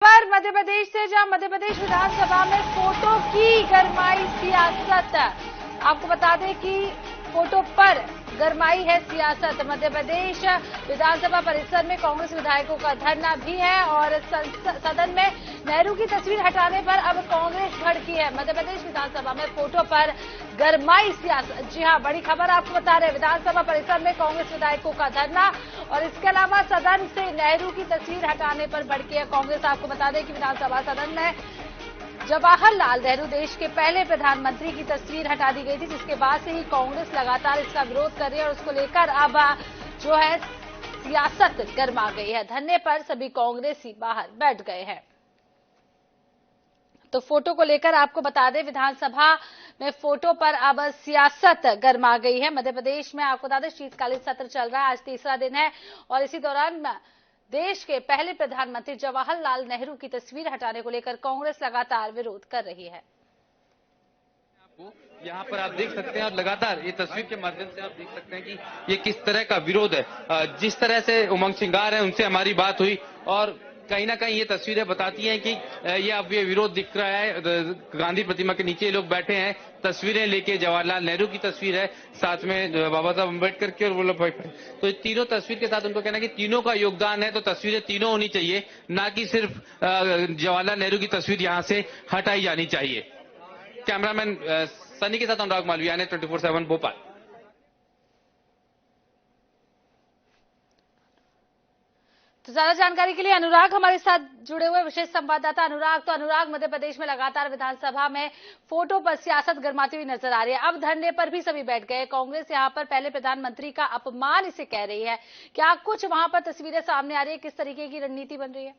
पर मध्य प्रदेश से, जहां मध्य प्रदेश विधानसभा में फोटो की गरमाई सियासत। आपको बता दें कि फोटो पर गरमाई है सियासत। मध्य प्रदेश विधानसभा परिसर में कांग्रेस विधायकों का धरना भी है और सदन में नेहरू की तस्वीर हटाने पर अब कांग्रेस भड़की है। मध्य प्रदेश विधानसभा में फोटो पर गरमाई सियासत। जी हां, बड़ी खबर आपको बता रहे हैं। विधानसभा परिसर में कांग्रेस विधायकों का धरना और इसके अलावा सदन से नेहरू की तस्वीर हटाने पर भड़की है कांग्रेस। आपको बता दें कि विधानसभा सदन में जवाहरलाल नेहरू, देश के पहले प्रधानमंत्री की तस्वीर हटा दी गई थी, जिसके बाद से ही कांग्रेस लगातार इसका विरोध कर रही है और उसको लेकर अब जो है सियासत गर्मा गई है। धरने पर सभी कांग्रेसी बाहर बैठ गए हैं। तो फोटो को लेकर आपको बता दें, विधानसभा में फोटो पर अब सियासत गर्मा गई है। मध्य प्रदेश में आपको बता दें शीतकालीन सत्र चल रहा है, आज तीसरा दिन है और इसी दौरान देश के पहले प्रधानमंत्री जवाहरलाल नेहरू की तस्वीर हटाने को लेकर कांग्रेस लगातार विरोध कर रही है। यहाँ पर आप देख सकते हैं और लगातार ये तस्वीर के माध्यम से आप देख सकते हैं कि ये किस तरह का विरोध है। जिस तरह से उमंग सिंगार है, उनसे हमारी बात हुई और कहीं ना कहीं ये तस्वीरें बताती हैं कि ये अब ये विरोध दिख रहा है। गांधी प्रतिमा के नीचे लोग बैठे हैं, तस्वीरें लेके। जवाहरलाल नेहरू की तस्वीर है, साथ में बाबा साहब अम्बेडकर की और वल्लभ भाई पटेल। तो तीनों तस्वीर के साथ उनको कहना है कि तीनों का योगदान है, तो तस्वीरें तीनों होनी चाहिए, ना कि सिर्फ जवाहरलाल नेहरू की तस्वीर यहाँ से हटाई जानी चाहिए। कैमरामैन सनी के साथ अनुराग मालवीय ने 24/7 भोपाल। तो ज्यादा जानकारी के लिए अनुराग हमारे साथ जुड़े हुए विशेष संवाददाता अनुराग। तो अनुराग, मध्य प्रदेश में लगातार विधानसभा में फोटो पर सियासत गरमाती हुई नजर आ रही है। अब धरने पर भी सभी बैठ गए। कांग्रेस यहां पर पहले प्रधानमंत्री का अपमान इसे कह रही है। क्या कुछ वहां पर तस्वीरें सामने आ रही है? किस तरीके की रणनीति बन रही है?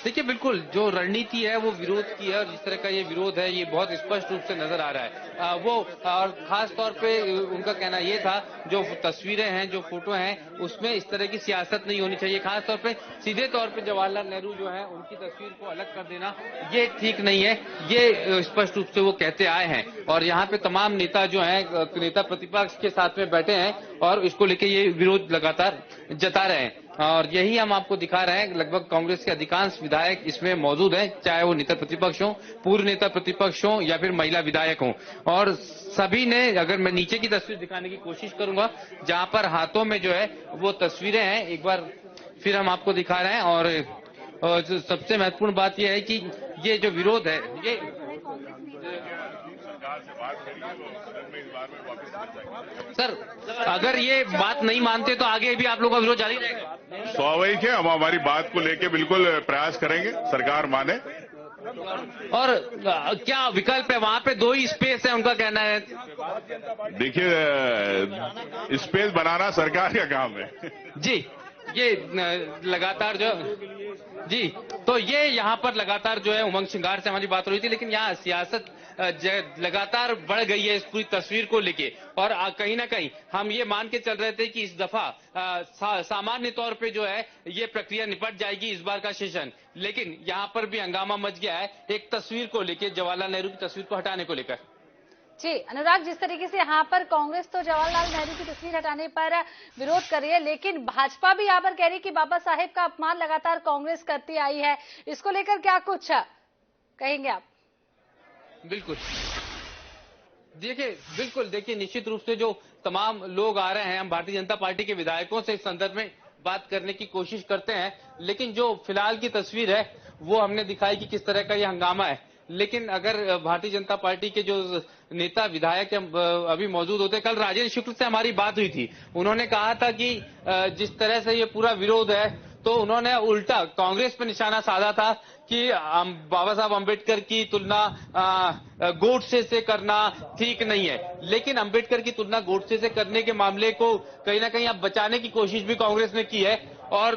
देखिए, बिल्कुल जो रणनीति है वो विरोध की है और जिस तरह का ये विरोध है ये बहुत स्पष्ट रूप से नजर आ रहा है। वो और खास तौर पे उनका कहना ये था, जो तस्वीरें हैं, जो फोटो हैं, उसमें इस तरह की सियासत नहीं होनी चाहिए। खास तौर पे सीधे तौर पे जवाहरलाल नेहरू जो है उनकी तस्वीर को अलग कर देना ये ठीक नहीं है, ये स्पष्ट रूप से वो कहते आए हैं। और यहाँ पे तमाम नेता जो है, नेता प्रतिपक्ष के साथ में बैठे हैं और इसको लेके ये विरोध लगातार जता रहे हैं। और यही हम आपको दिखा रहे हैं। लगभग कांग्रेस के अधिकांश विधायक इसमें मौजूद हैं, चाहे वो नेता प्रतिपक्ष हो, पूर्व नेता प्रतिपक्ष हो या फिर महिला विधायक हो। और सभी ने, अगर मैं नीचे की तस्वीर दिखाने की कोशिश करूंगा जहां पर हाथों में जो है वो तस्वीरें हैं, एक बार फिर हम आपको दिखा रहे हैं। और सबसे महत्वपूर्ण बात यह है कि ये जो विरोध है ये सर, अगर ये बात नहीं मानते तो आगे भी आप लोगों का विरोध जारी रहेगा। स्वाभाविक है, हम हमारी बात को लेके बिल्कुल प्रयास करेंगे, सरकार माने। और क्या विकल्प है? वहां पे 2 ही स्पेस है, उनका कहना है। देखिए, स्पेस बनाना सरकार का काम है जी। ये लगातार जो जी, तो ये यहाँ पर लगातार जो है उमंग सिंगार से हमारी बात हो रही थी, लेकिन यहाँ सियासत लगातार बढ़ गई है इस पूरी तस्वीर को लेके। और कहीं ना कहीं हम ये मान के चल रहे थे कि इस दफा सामान्य तौर पे जो है ये प्रक्रिया निपट जाएगी इस बार का सेशन, लेकिन यहाँ पर भी हंगामा मच गया है एक तस्वीर को लेके, जवाहरलाल नेहरू की तस्वीर को हटाने को लेकर। जी अनुराग, जिस तरीके से यहाँ पर कांग्रेस तो जवाहरलाल नेहरू की तस्वीर हटाने पर विरोध कर रही है, लेकिन भाजपा भी यहाँ पर कह रही है कि बाबा साहेब का अपमान लगातार कांग्रेस करती आई है। इसको लेकर क्या कुछ कहेंगे आप? बिल्कुल देखिए, निश्चित रूप से जो तमाम लोग आ रहे हैं, हम भारतीय जनता पार्टी के विधायकों से इस संदर्भ में बात करने की कोशिश करते हैं, लेकिन जो फिलहाल की तस्वीर है वो हमने दिखाई कि किस तरह का ये हंगामा है। लेकिन अगर भारतीय जनता पार्टी के जो नेता विधायक अभी मौजूद होते, कल राजेंद्र शुक्ल से हमारी बात हुई थी, उन्होंने कहा था कि जिस तरह से ये पूरा विरोध है, तो उन्होंने उल्टा कांग्रेस पर निशाना साधा था कि बाबा साहब अम्बेडकर की तुलना गोडसे से करना ठीक नहीं है। लेकिन अम्बेडकर की तुलना गोडसे से करने के मामले को कहीं ना कहीं अब बचाने की कोशिश भी कांग्रेस ने की है। और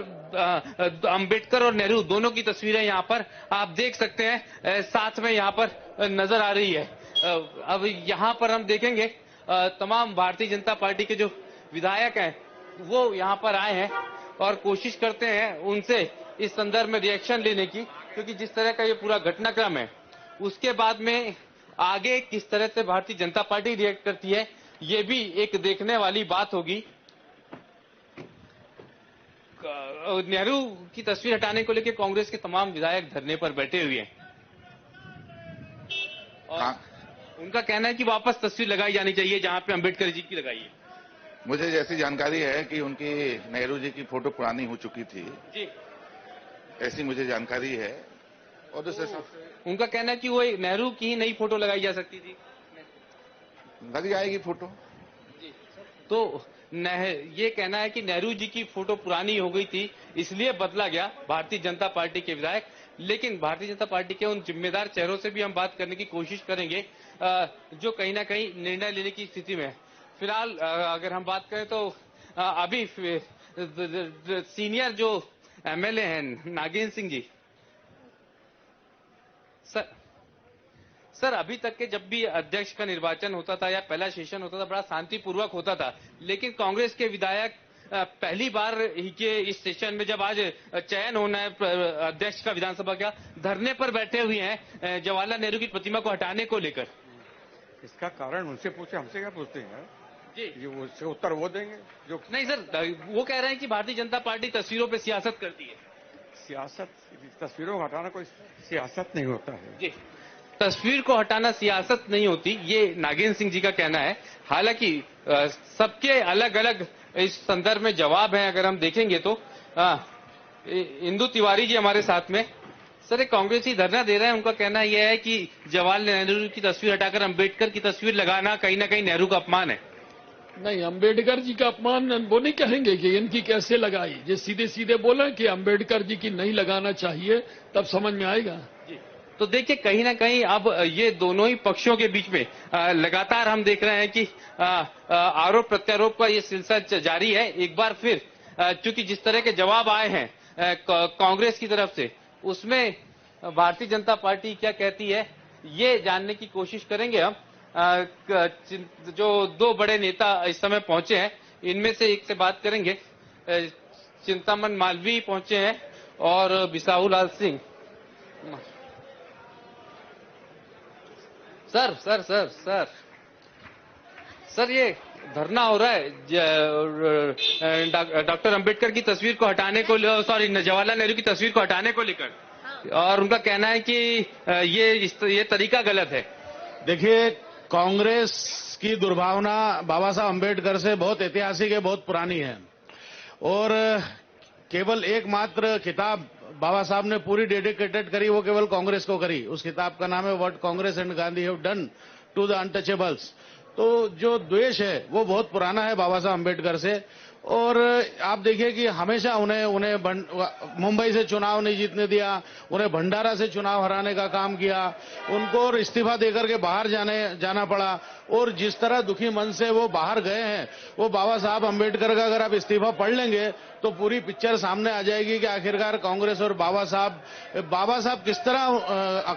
अम्बेडकर और नेहरू दोनों की तस्वीरें यहाँ पर आप देख सकते हैं, साथ में यहाँ पर नजर आ रही है। अब यहाँ पर हम देखेंगे तमाम भारतीय जनता पार्टी के जो विधायक हैं वो यहाँ पर आए हैं और कोशिश करते हैं उनसे इस संदर्भ में रिएक्शन लेने की, क्योंकि जिस तरह का ये पूरा घटनाक्रम है उसके बाद में आगे किस तरह से भारतीय जनता पार्टी रिएक्ट करती है, ये भी एक देखने वाली बात होगी। नेहरू की तस्वीर हटाने को लेकर कांग्रेस के तमाम विधायक धरने पर बैठे हुए हैं और उनका कहना है कि वापस तस्वीर लगाई जानी चाहिए जहां पे अंबेडकर जी की लगाई है। मुझे जैसी जानकारी है कि उनकी नेहरू जी की फोटो पुरानी हो चुकी थी जी, ऐसी मुझे जानकारी है और उनका कहना है कि वो नेहरू की ही नई फोटो लगाई जा सकती थी। लग जाएगी फोटो। जी, तो ये कहना है कि नेहरू जी की फोटो पुरानी हो गई थी इसलिए बदला गया भारतीय जनता पार्टी के विधायक। लेकिन भारतीय जनता पार्टी के उन जिम्मेदार चेहरों से भी हम बात करने की कोशिश करेंगे जो कहीं ना कहीं निर्णय लेने की स्थिति में है। फिलहाल अगर हम बात करें तो अभी सीनियर जो एमएलए हैं नागेंद्र सिंह जी, सर अभी तक के जब भी अध्यक्ष का निर्वाचन होता था या पहला सेशन होता था बड़ा शांतिपूर्वक होता था, लेकिन कांग्रेस के विधायक पहली बार ही के इस सेशन में जब आज चयन होना है अध्यक्ष का विधानसभा का, धरने पर बैठे हुए हैं जवाहरलाल नेहरू की प्रतिमा को हटाने को लेकर। इसका कारण उनसे पूछे, हमसे क्या पूछते हैं जी, ये उससे उत्तर वो देंगे जो नहीं सर, वो कह रहे हैं कि भारतीय जनता पार्टी तस्वीरों पे सियासत करती है। सियासत, तस्वीरों को हटाना कोई सियासत नहीं होता है जी, तस्वीर को हटाना सियासत नहीं होती, ये नागेंद्र सिंह जी का कहना है। हालांकि सबके अलग अलग इस संदर्भ में जवाब हैं। अगर हम देखेंगे तो इंदु तिवारी जी हमारे साथ में, सर एक कांग्रेसी धरना दे रहे हैं, उनका कहना यह है कि जवाहरलाल नेहरू की तस्वीर हटाकर अंबेडकर की तस्वीर लगाना कहीं ना कहीं नेहरू का अपमान है। नहीं, अंबेडकर जी का अपमान वो नहीं कहेंगे कि इनकी कैसे लगाई, जो सीधे सीधे बोले कि अंबेडकर जी की नहीं लगाना चाहिए, तब समझ में आएगा। तो देखिए कहीं ना कहीं अब ये दोनों ही पक्षों के बीच में लगातार हम देख रहे हैं कि आरोप प्रत्यारोप का ये सिलसिला जारी है। एक बार फिर चूंकि जिस तरह के जवाब आए हैं कांग्रेस की तरफ से, उसमें भारतीय जनता पार्टी क्या कहती है ये जानने की कोशिश करेंगे हम। जो दो बड़े नेता इस समय पहुंचे हैं, इनमें से एक से बात करेंगे। चिंतामन मालवीय पहुंचे हैं और बिसाहू लाल सिंह। सर ये धरना हो रहा है डॉक्टर अंबेडकर की तस्वीर को हटाने को, सॉरी जवाहरलाल नेहरू की तस्वीर को हटाने को लेकर, और उनका कहना है कि ये तरीका गलत है। देखिए, कांग्रेस की दुर्भावना बाबा साहब अंबेडकर से बहुत ऐतिहासिक है, बहुत पुरानी है और केवल एकमात्र किताब बाबा साहब ने पूरी डेडिकेटेड करी, वो केवल कांग्रेस को करी। उस किताब का नाम है what Congress and Gandhi have done to the untouchables. तो जो द्वेष है वो बहुत पुराना है बाबा साहब अंबेडकर से। और आप देखिए कि हमेशा उन्हें मुंबई से चुनाव नहीं जीतने दिया, उन्हें भंडारा से चुनाव हराने का काम किया, उनको और इस्तीफा देकर के बाहर जाना पड़ा। और जिस तरह दुखी मन से वो बाहर गए हैं, वो बाबा साहब अंबेडकर का अगर आप इस्तीफा पढ़ लेंगे तो पूरी पिक्चर सामने आ जाएगी कि आखिरकार कांग्रेस और बाबा साहब किस तरह,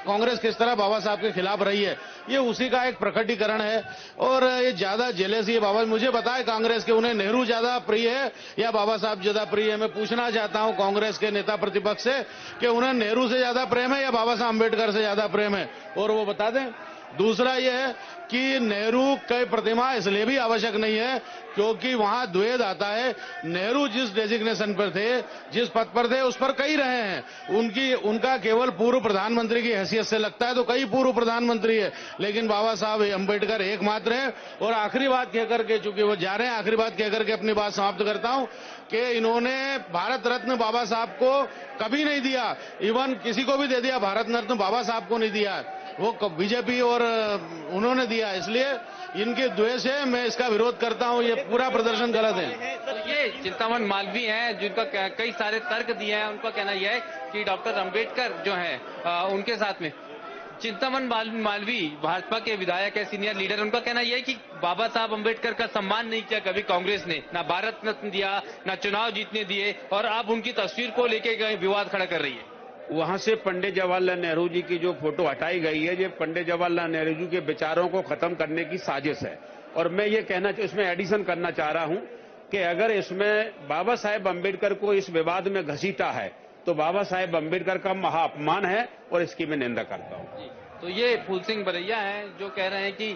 कांग्रेस किस तरह बाबा साहब के खिलाफ रही है। ये उसी का एक प्रकटीकरण है। और ये ज्यादा जेलेसी है बाबा, मुझे बताए कांग्रेस के उन्हें नेहरू ज्यादा प्रिय है या बाबा साहब ज्यादा प्रिय है। मैं पूछना चाहता हूं कांग्रेस के नेता प्रतिपक्ष से कि उन्हें नेहरू से ज्यादा प्रेम है या बाबा साहब अंबेडकर से ज्यादा प्रेम है, और वो बता दें। दूसरा यह है कि नेहरू की प्रतिमा इसलिए भी आवश्यक नहीं है क्योंकि वहां द्वेध आता है। नेहरू जिस डेजिग्नेशन पर थे, जिस पद पर थे, उस पर कई रहे हैं। उनका केवल पूर्व प्रधानमंत्री की हैसियत से लगता है तो कई पूर्व प्रधानमंत्री है, लेकिन बाबा साहब अंबेडकर एकमात्र है। और आखिरी बात कहकर के, चूंकि वो जा रहे हैं, आखिरी बात कहकर के अपनी बात समाप्त करता हूं कि इन्होंने भारत रत्न बाबा साहब को कभी नहीं दिया, इवन किसी को भी दे दिया, भारत रत्न बाबा साहब को नहीं दिया, वो बीजेपी और उन्होंने दिया। इसलिए इनके द्वेष है, मैं इसका विरोध करता हूं। ये पूरा प्रदर्शन गलत है। तो ये चिंतामन मालवीय हैं जिनका कई सारे तर्क दिए हैं। उनका कहना यह है कि डॉक्टर अंबेडकर जो है उनके साथ में चिंतामन मालवीय भाजपा के विधायक है, सीनियर लीडर। उनका कहना यह है कि बाबा साहब अंबेडकर का सम्मान नहीं किया कभी कांग्रेस ने, ना भारत रत्न दिया, ना चुनाव जीतने दिए, और अब उनकी तस्वीर को लेकर विवाद खड़ा कर रही है। वहां से पंडित जवाहरलाल नेहरू जी की जो फोटो हटाई गई है, ये पंडित जवाहरलाल नेहरू जी के विचारों को खत्म करने की साजिश है। और मैं ये इसमें एडिशन करना चाह रहा हूं कि अगर इसमें बाबा साहेब अंबेडकर को इस विवाद में घसीटा है तो बाबा साहेब अंबेडकर का महाअपमान है और इसकी मैं निंदा करता हूं। तो ये फूल सिंह बरैया हैं जो कह रहे हैं कि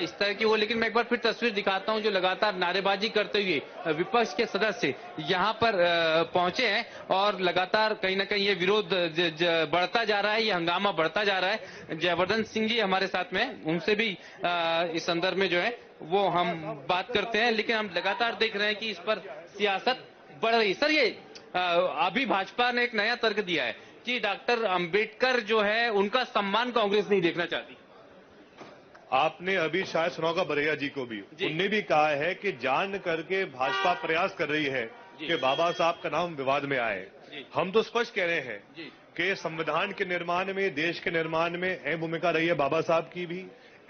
इस तरह की वो, लेकिन मैं एक बार फिर तस्वीर दिखाता हूं जो लगातार नारेबाजी करते हुए विपक्ष के सदस्य यहां पर पहुंचे हैं और लगातार कहीं ना कहीं ये विरोध बढ़ता जा रहा है, ये हंगामा बढ़ता जा रहा है। जयवर्धन सिंह जी हमारे साथ में, उनसे भी इस संदर्भ में जो है वो हम बात करते हैं, लेकिन हम लगातार देख रहे हैं कि इस पर सियासत बढ़ रही है। सर, ये अभी भाजपा ने एक नया तर्क दिया है कि डॉक्टर अंबेडकर जो है उनका सम्मान कांग्रेस नहीं देखना चाहती। आपने अभी शायद सुना होगा बरैया जी को भी, उनने भी कहा है कि जान करके भाजपा प्रयास कर रही है कि बाबा साहब का नाम विवाद में आए। हम तो स्पष्ट कह रहे हैं कि संविधान के निर्माण में, देश के निर्माण में अहम भूमिका रही है बाबा साहब की भी,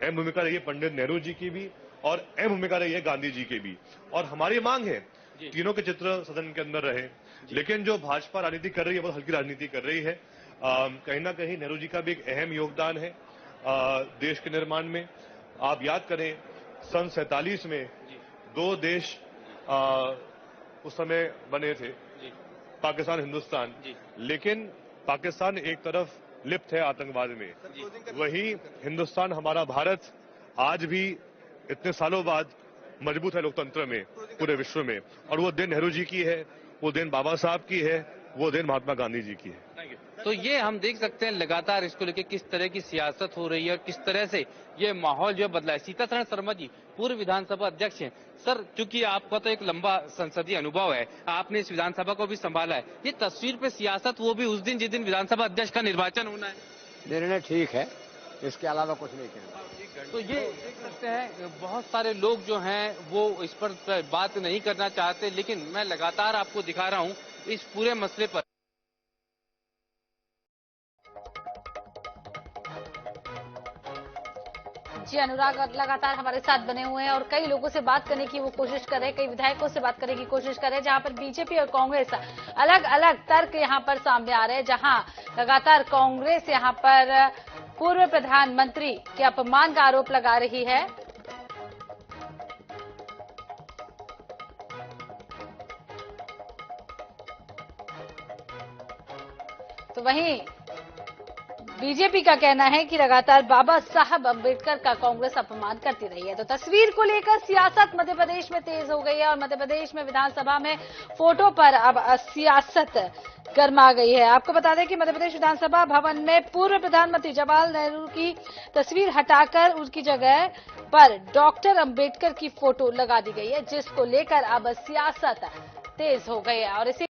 अहम भूमिका रही है पंडित नेहरू जी की भी, और अहम भूमिका रही है गांधी जी की भी। और हमारी मांग है तीनों के चित्र सदन के अंदर रहे, लेकिन जो भाजपा राजनीति कर रही है बहुत हल्की राजनीति कर रही है। कहीं ना कहीं नेहरू जी का भी एक अहम योगदान है देश के निर्माण में। आप याद करें सन 47 में 2 देश उस समय बने थे, पाकिस्तान हिंदुस्तान, लेकिन पाकिस्तान एक तरफ लिप्त है आतंकवाद में, वही हिंदुस्तान हमारा भारत आज भी इतने सालों बाद मजबूत है लोकतंत्र में पूरे विश्व में। और वो दिन नेहरू जी की है, वो दिन बाबा साहब की है, वो दिन महात्मा गांधी जी की है। तो ये हम देख सकते हैं लगातार इसको लेकर किस तरह की सियासत हो रही है और किस तरह से ये माहौल जो बदला है। सीतासरण शर्मा जी पूर्व विधानसभा अध्यक्ष हैं। सर, चूंकि आपका तो एक लंबा संसदीय अनुभव है, आपने इस विधानसभा को भी संभाला है, ये तस्वीर पे सियासत वो भी उस दिन जिस दिन विधानसभा अध्यक्ष का निर्वाचन होना है। निर्णय ठीक है, इसके अलावा कुछ नहीं कहना। तो ये देख सकते हैं बहुत सारे लोग जो हैं वो इस पर बात नहीं करना चाहते, लेकिन मैं लगातार आपको दिखा रहा हूं इस पूरे मसले पर। जी, अनुराग लगातार हमारे साथ बने हुए हैं और कई लोगों से बात करने की वो कोशिश कर रहे हैं, कई विधायकों से बात करने की कोशिश कर रहे हैं, जहां पर बीजेपी और कांग्रेस अलग अलग तर्क यहां पर सामने आ रहे हैं। जहां लगातार कांग्रेस यहां पर पूर्व प्रधानमंत्री के अपमान का आरोप लगा रही है, तो वहीं बीजेपी का कहना है कि लगातार बाबा साहब अंबेडकर का कांग्रेस अपमान करती रही है। तो तस्वीर को लेकर सियासत मध्य प्रदेश में तेज हो गई है और मध्य प्रदेश में विधानसभा में फोटो पर अब सियासत गर्मा गई है। आपको बता दें कि मध्य प्रदेश विधानसभा भवन में पूर्व प्रधानमंत्री जवाहरलाल नेहरू की तस्वीर हटाकर उनकी जगह पर डॉक्टर अंबेडकर की फोटो लगा दी गई है, जिसको लेकर अब सियासत तेज हो गई है। और इसी